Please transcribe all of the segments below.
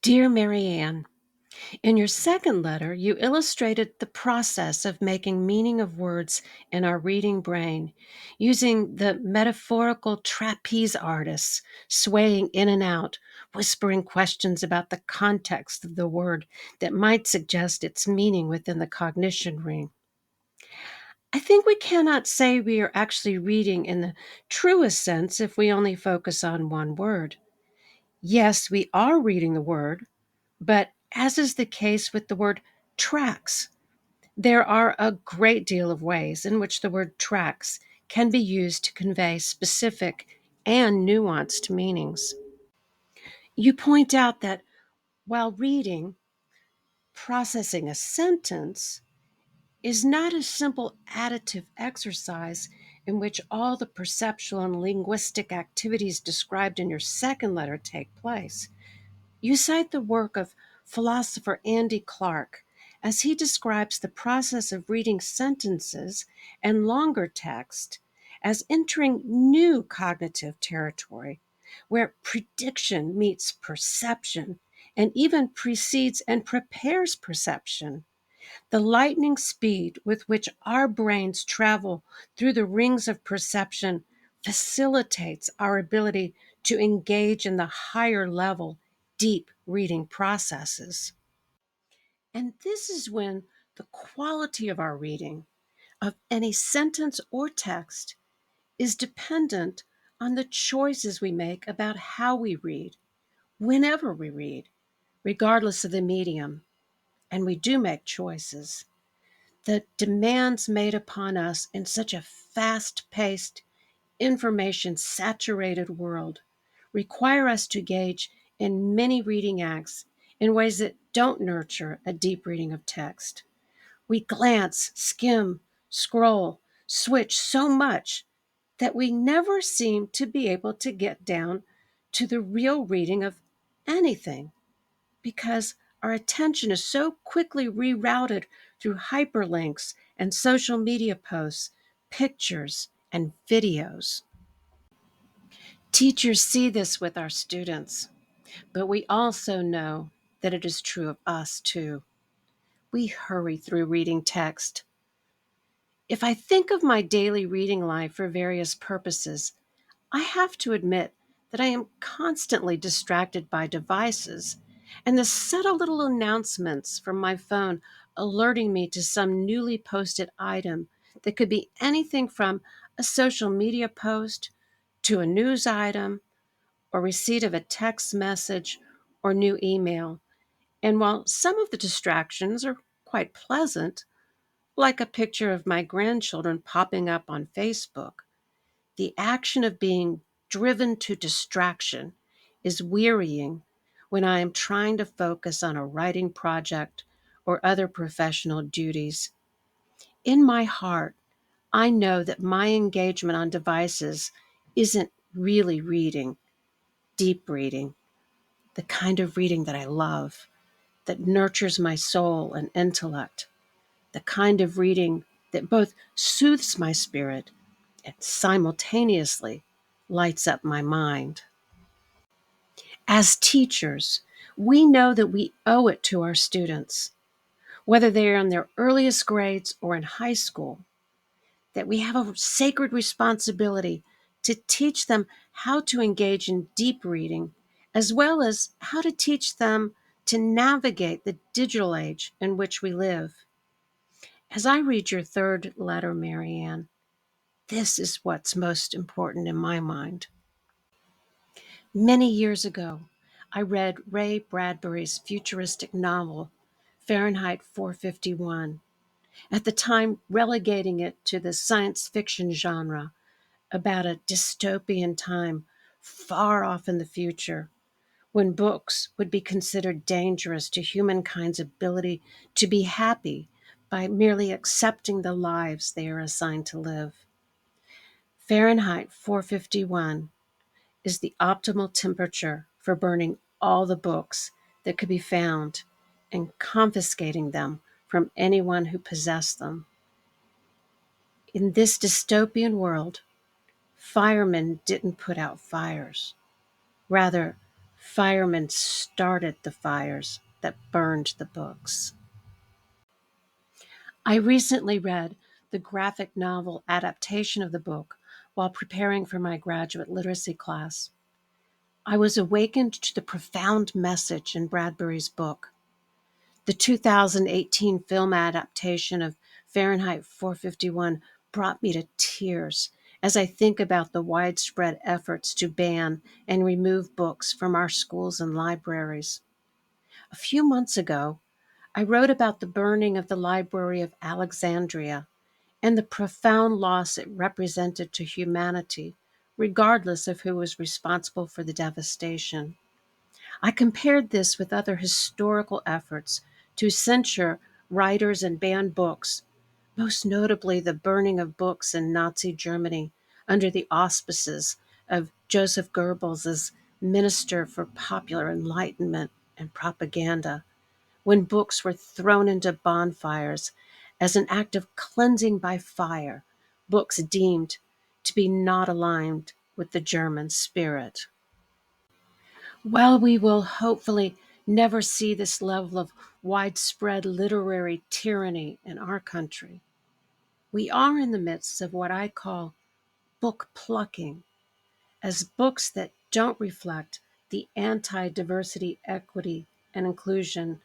Dear Maryanne, in your second letter, you illustrated the process of making meaning of words in our reading brain using the metaphorical trapeze artists swaying in and out, whispering questions about the context of the word that might suggest its meaning within the cognition ring. I think we cannot say we are actually reading in the truest sense if we only focus on one word. Yes, we are reading the word, but as is the case with the word tracks, there are a great deal of ways in which the word tracks can be used to convey specific and nuanced meanings. You point out that while reading, processing a sentence is not a simple additive exercise in which all the perceptual and linguistic activities described in your second letter take place. You cite the work of philosopher Andy Clark as he describes the process of reading sentences and longer text as entering new cognitive territory, where prediction meets perception and even precedes and prepares perception. The lightning speed with which our brains travel through the rings of perception facilitates our ability to engage in the higher level, deep reading processes. And this is when the quality of our reading, of any sentence or text, is dependent on the choices we make about how we read, whenever we read, regardless of the medium. And we do make choices. The demands made upon us in such a fast paced, information saturated world require us to engage in many reading acts in ways that don't nurture a deep reading of text. We glance, skim, scroll, switch so much that we never seem to be able to get down to the real reading of anything because our attention is so quickly rerouted through hyperlinks and social media posts, pictures, and videos. Teachers see this with our students, but we also know that it is true of us too. We hurry through reading text. If I think of my daily reading life for various purposes, I have to admit that I am constantly distracted by devices and the subtle little announcements from my phone alerting me to some newly posted item that could be anything from a social media post to a news item or receipt of a text message or new email. And while some of the distractions are quite pleasant, like a picture of my grandchildren popping up on Facebook, the action of being driven to distraction is wearying when I am trying to focus on a writing project or other professional duties. In my heart, I know that my engagement on devices isn't really reading, deep reading, the kind of reading that I love, that nurtures my soul and intellect, the kind of reading that both soothes my spirit and simultaneously lights up my mind. As teachers, we know that we owe it to our students, whether they are in their earliest grades or in high school, that we have a sacred responsibility to teach them how to engage in deep reading, as well as how to teach them to navigate the digital age in which we live. As I read your third letter, Maryanne, this is what's most important in my mind. Many years ago, I read Ray Bradbury's futuristic novel, Fahrenheit 451, at the time relegating it to the science fiction genre about a dystopian time far off in the future when books would be considered dangerous to humankind's ability to be happy by merely accepting the lives they are assigned to live. Fahrenheit 451 is the optimal temperature for burning all the books that could be found and confiscating them from anyone who possessed them. In this dystopian world, firemen didn't put out fires. Rather, Firemen started the fires that burned the books. I recently read the graphic novel adaptation of the book while preparing for my graduate literacy class. I was awakened to the profound message in Bradbury's book. The 2018 film adaptation of Fahrenheit 451 brought me to tears as I think about the widespread efforts to ban and remove books from our schools and libraries. A few months ago, I wrote about the burning of the Library of Alexandria and the profound loss it represented to humanity, regardless of who was responsible for the devastation. I compared this with other historical efforts to censure writers and ban books, most notably the burning of books in Nazi Germany under the auspices of Joseph Goebbels as Minister for Popular Enlightenment and Propaganda, when books were thrown into bonfires as an act of cleansing by fire, books deemed to be not aligned with the German spirit. While we will hopefully never see this level of widespread literary tyranny in our country, we are in the midst of what I call book plucking, as books that don't reflect the anti diversity, equity, and inclusion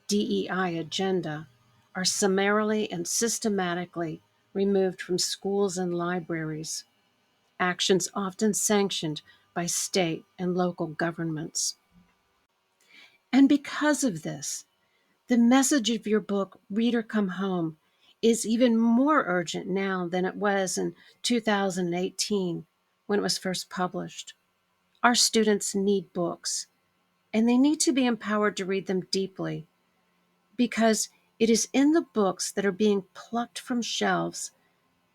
DEI agenda are summarily and systematically removed from schools and libraries, actions often sanctioned by state and local governments. And because of this, the message of your book, Reader Come Home, is even more urgent now than it was in 2018 when it was first published. Our students need books, and they need to be empowered to read them deeply because it is in the books that are being plucked from shelves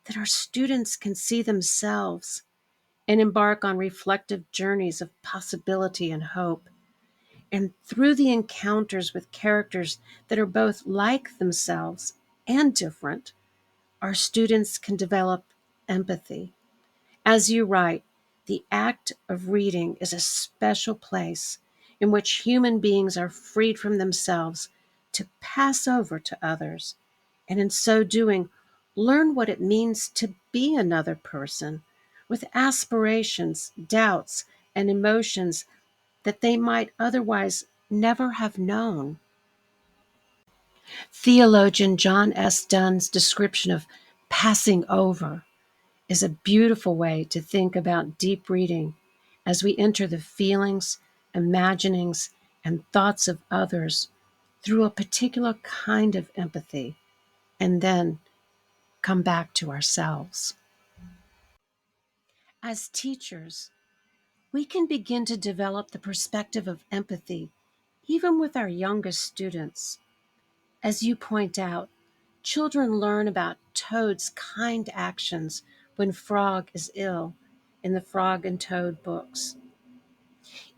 that our students can see themselves and embark on reflective journeys of possibility and hope. And through the encounters with characters that are both like themselves and different, our students can develop empathy. As you write, the act of reading is a special place in which human beings are freed from themselves to pass over to others, and in so doing, learn what it means to be another person with aspirations, doubts, and emotions that they might otherwise never have known. Theologian John S. Donne's description of passing over is a beautiful way to think about deep reading as we enter the feelings, imaginings, and thoughts of others through a particular kind of empathy, and then come back to ourselves. As teachers, we can begin to develop the perspective of empathy even with our youngest students. As you point out, children learn about Toad's kind actions when Frog is ill in the Frog and Toad books.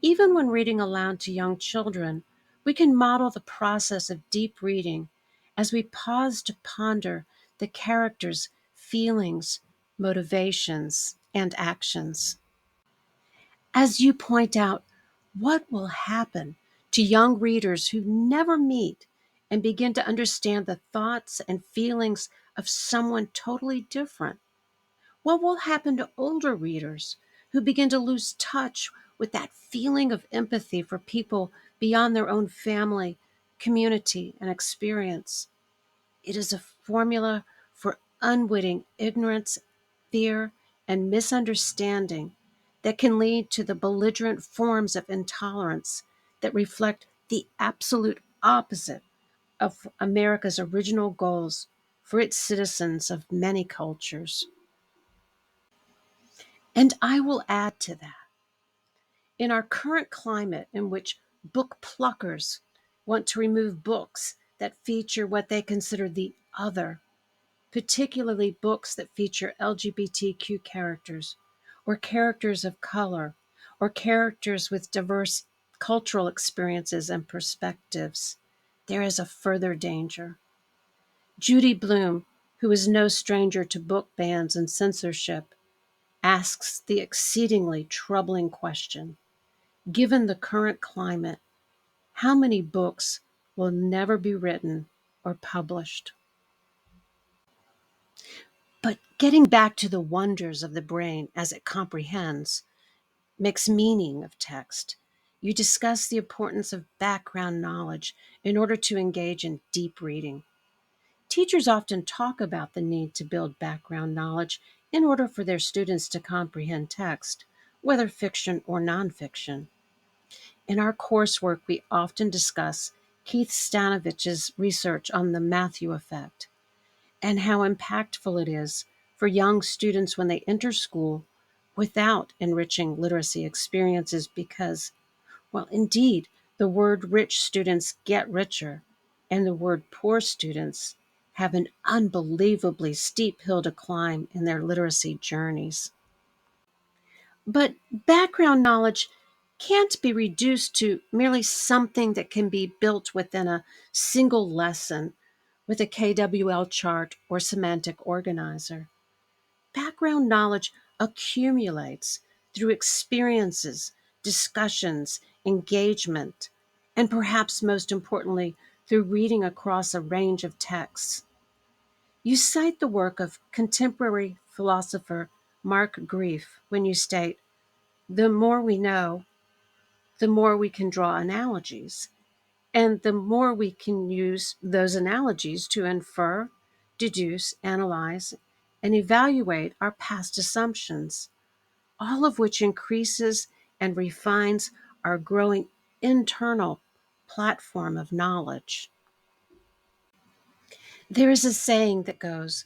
Even when reading aloud to young children, we can model the process of deep reading as we pause to ponder the characters' feelings, motivations, and actions. As you point out, what will happen to young readers who never meet and begin to understand the thoughts and feelings of someone totally different? What will happen to older readers who begin to lose touch with that feeling of empathy for people beyond their own family, community, and experience? It is a formula for unwitting ignorance, fear, and misunderstanding that can lead to the belligerent forms of intolerance that reflect the absolute opposite of America's original goals for its citizens of many cultures. And I will add to that, in our current climate in which book pluckers want to remove books that feature what they consider the other, particularly books that feature LGBTQ characters, or characters of color, or characters with diverse cultural experiences and perspectives, there is a further danger. Judy Blume, who is no stranger to book bans and censorship, asks the exceedingly troubling question: Given the current climate, how many books will never be written or published? But getting back to the wonders of the brain as it comprehends, makes meaning of text, you discuss the importance of background knowledge in order to engage in deep reading. Teachers often talk about the need to build background knowledge in order for their students to comprehend text, whether fiction or nonfiction. In our coursework, we often discuss Keith Stanovich's research on the Matthew effect and how impactful it is for young students when they enter school without enriching literacy experiences because, well, indeed, the word rich students get richer, and the word poor students have an unbelievably steep hill to climb in their literacy journeys. But background knowledge can't be reduced to merely something that can be built within a single lesson with a KWL chart or semantic organizer. Background knowledge accumulates through experiences, discussions, engagement, and perhaps most importantly, through reading across a range of texts. You cite the work of contemporary philosopher Mark Grief when you state, the more we know, the more we can draw analogies, and the more we can use those analogies to infer, deduce, analyze, and evaluate our past assumptions, all of which increases and refines our growing internal platform of knowledge. There is a saying that goes,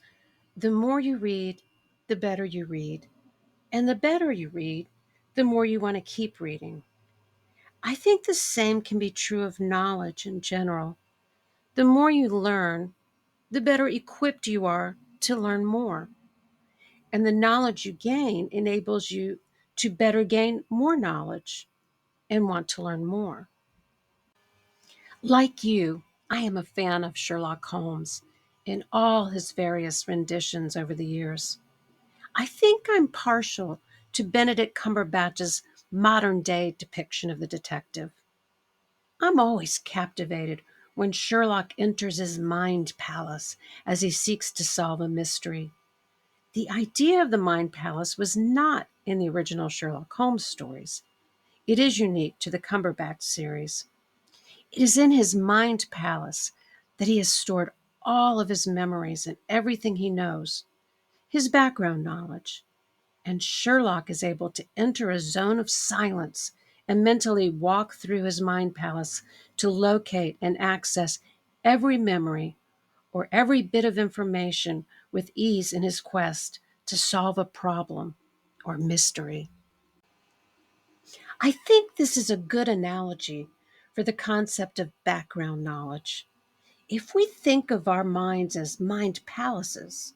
the more you read, the better you read, and the better you read, the more you want to keep reading. I think the same can be true of knowledge in general. The more you learn, the better equipped you are to learn more. And the knowledge you gain enables you to better gain more knowledge and want to learn more. Like you, I am a fan of Sherlock Holmes in all his various renditions over the years. I think I'm partial to Benedict Cumberbatch's modern day depiction of the detective. I'm always captivated when Sherlock enters his mind palace as he seeks to solve a mystery. The idea of the mind palace was not in the original Sherlock Holmes stories. It is unique to the Cumberbatch series. It is in his mind palace that he has stored all of his memories and everything he knows, his background knowledge. And Sherlock is able to enter a zone of silence and mentally walk through his mind palace to locate and access every memory or every bit of information with ease in his quest to solve a problem or mystery. I think this is a good analogy for the concept of background knowledge. If we think of our minds as mind palaces,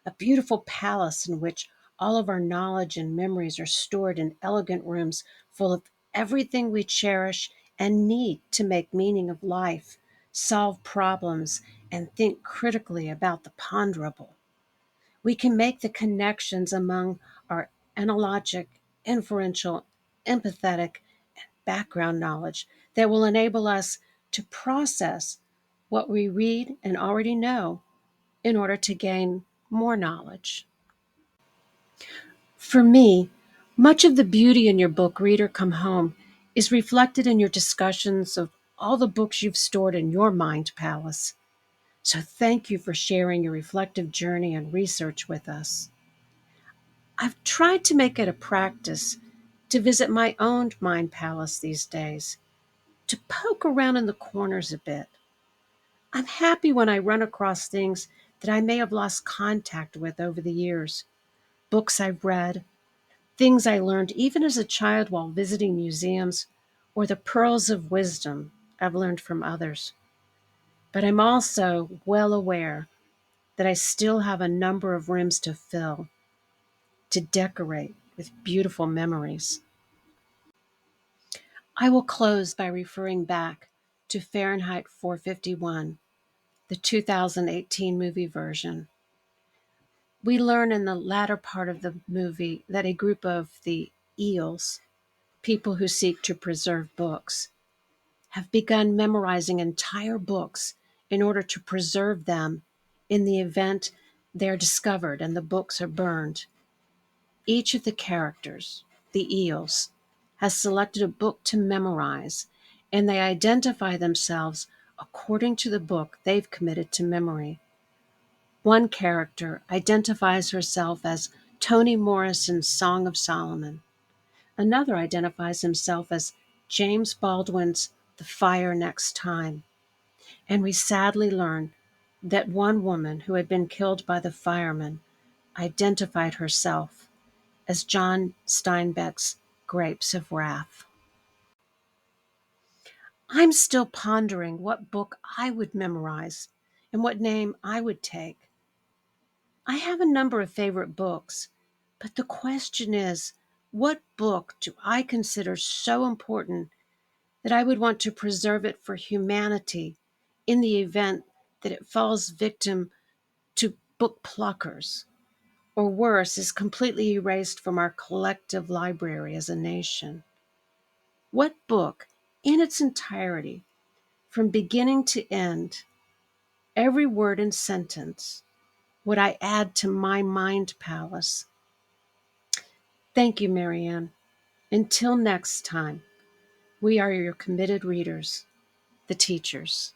a beautiful palace in which all of our knowledge and memories are stored in elegant rooms full of everything we cherish and need to make meaning of life, solve problems, and think critically about the ponderable. We can make the connections among our analogic, inferential, empathetic, and background knowledge that will enable us to process what we read and already know in order to gain more knowledge. For me, much of the beauty in your book, Reader Come Home, is reflected in your discussions of all the books you've stored in your mind palace. So thank you for sharing your reflective journey and research with us. I've tried to make it a practice to visit my own mind palace these days, to poke around in the corners a bit. I'm happy when I run across things that I may have lost contact with over the years, books I've read, things I learned even as a child while visiting museums, or the pearls of wisdom I've learned from others. But I'm also well aware that I still have a number of rooms to fill, to decorate with beautiful memories. I will close by referring back to Fahrenheit 451, the 2018 movie version. We learn in the latter part of the movie that a group of the eels, People who seek to preserve books have begun memorizing entire books in order to preserve them in the event they're discovered and the books are burned. Each of the characters, the eels, has selected a book to memorize, and they identify themselves according to the book they've committed to memory. One character identifies herself as Toni Morrison's Song of Solomon. Another identifies himself as James Baldwin's The Fire Next Time. And we sadly learn that one woman who had been killed by the firemen identified herself as John Steinbeck's Grapes of Wrath. I'm still pondering what book I would memorize and what name I would take. I have a number of favorite books, but the question is, what book do I consider so important that I would want to preserve it for humanity in the event that it falls victim to book pluckers, or worse, is completely erased from our collective library as a nation? What book, in its entirety, from beginning to end, every word and sentence, would I add to my mind palace? Thank you, Maryanne. Until next time, we are your committed readers, the teachers.